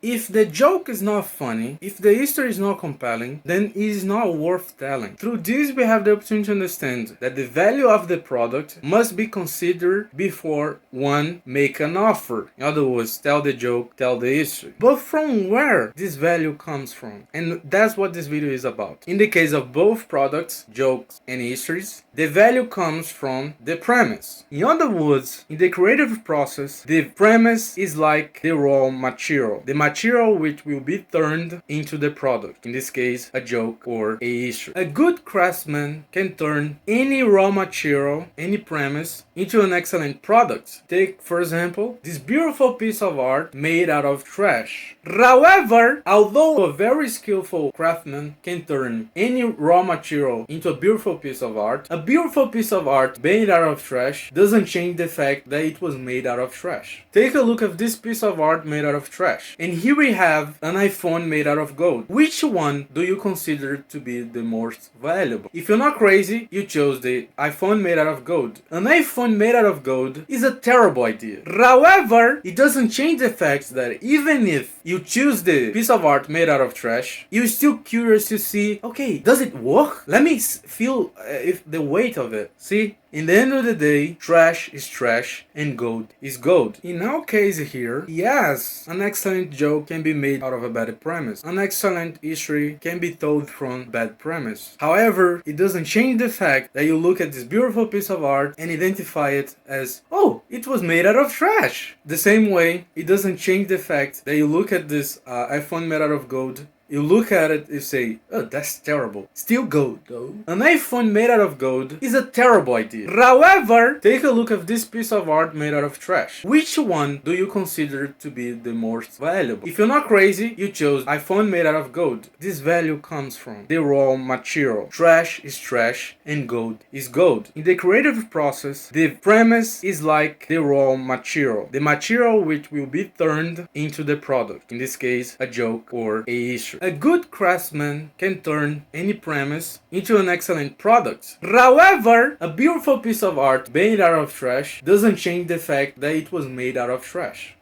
If the joke is not funny, if the history is not compelling, then it is not worth telling. Through this, we have the opportunity to understand that the value of the product must be considered before one make an offer. In other words, tell the joke, tell the history. But from where this value comes from? And that's what this video is about. In the case of both products, jokes and histories, the value comes from the premise. In other words, in the creative process, the premise is like the raw material. The material which will be turned into the product. In this case, a joke or a history. A good craftsman can turn any raw material, any premise, into an excellent product. Take, for example, this beautiful piece of art made out of trash. However, although a very skillful craftsman can turn any raw material into a beautiful piece of art, a beautiful piece of art made out of trash doesn't change the fact that it was made out of trash. Take a look at this piece of art made out of trash. And here we have an iPhone made out of gold. Which one do you consider to be the most valuable? If you're not crazy, you chose the iPhone made out of gold. An iPhone made out of gold is a terrible idea. However, it doesn't change the fact that even if you choose the piece of art made out of trash, you're still curious to see, okay, does it work? Let me feel if the weight of it. See? In the end of the day, trash is trash and gold is gold. In our case here, yes, an excellent joke can be made out of a bad premise. An excellent history can be told from bad premise. However, it doesn't change the fact that you look at this beautiful piece of art and identify it as, oh, it was made out of trash. The same way, it doesn't change the fact that you look at this iPhone made out of gold. You look at it, you say, oh, that's terrible. Still gold, though. An iPhone made out of gold is a terrible idea. However, take a look at this piece of art made out of trash. Which one do you consider to be the most valuable? If you're not crazy, you chose iPhone made out of gold. This value comes from the raw material. Trash is trash and gold is gold. In the creative process, the premise is like the raw material. The material which will be turned into the product. In this case, a joke or a history. A good craftsman can turn any premise into an excellent product. However, a beautiful piece of art made out of trash doesn't change the fact that it was made out of trash.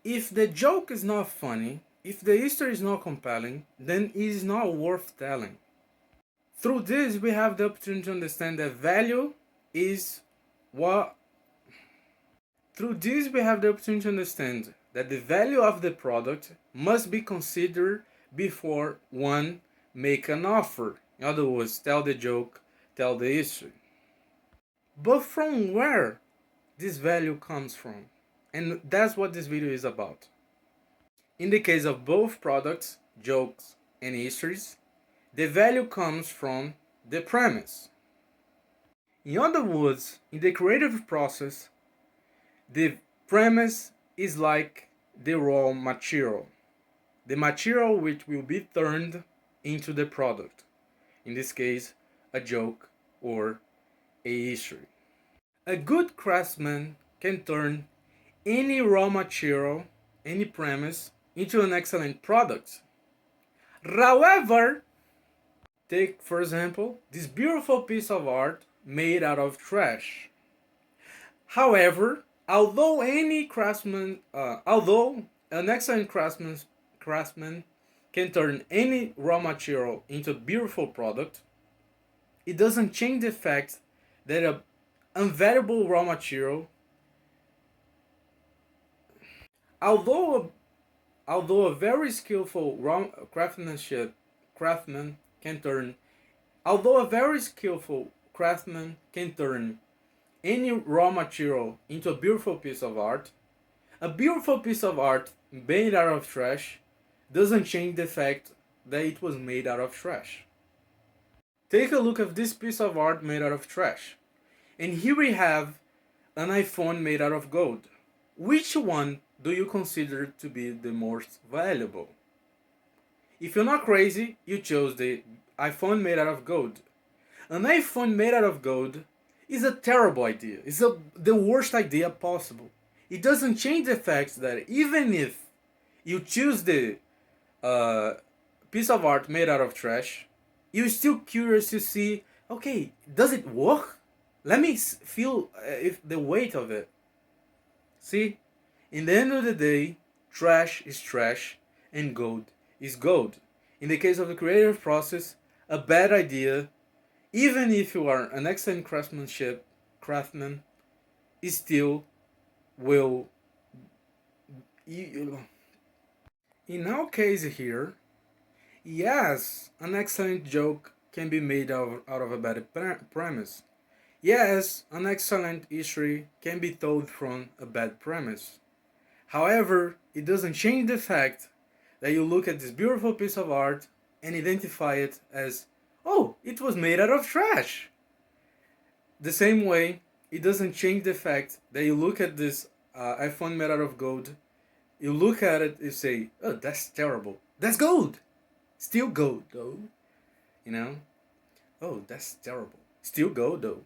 If the joke is not funny, if the history is not compelling, then it is not worth telling. Through this, we have the opportunity to understand that value is what. Through this, we have the opportunity to understand that the value of the product must be considered before one make an offer. In other words, tell the joke, tell the history. But from where this value comes from? And that's what this video is about. In the case of both products, jokes and histories, the value comes from the premise. In other words, in the creative process, the premise is like the raw material. The material which will be turned into the product. In this case, a joke or a history. A good craftsman can turn any raw material, any premise, into an excellent product. However, take, for example, this beautiful piece of art made out of trash. However, although an excellent craftsman can turn any raw material into a beautiful product, it doesn't change the fact that an unvaluable raw material, although a very skillful craftsman can turn any raw material into a beautiful piece of art, a beautiful piece of art made out of trash doesn't change the fact that it was made out of trash. Take a look at this piece of art made out of trash. And here we have an iPhone made out of gold. Which one do you consider to be the most valuable? If you're not crazy, you chose the iPhone made out of gold. An iPhone made out of gold is a terrible idea. It's the worst idea possible. It doesn't change the fact that even if you choose the piece of art made out of trash, you're still curious to see, okay, does it work? Let me feel if the weight of it. See, in the end of the day, trash is trash and gold is gold. In the case of the creative process, a bad idea, even if you are an excellent craftsman, is still will. In our case here, yes, an excellent joke can be made out of a bad premise. Yes, an excellent history can be told from a bad premise. However, it doesn't change the fact that you look at this beautiful piece of art and identify it as, oh, it was made out of trash. The same way, it doesn't change the fact that you look at this iPhone made out of gold, you look at it and say, oh, that's terrible. That's gold! Still gold, though. You know? Oh, that's terrible. Still gold, though.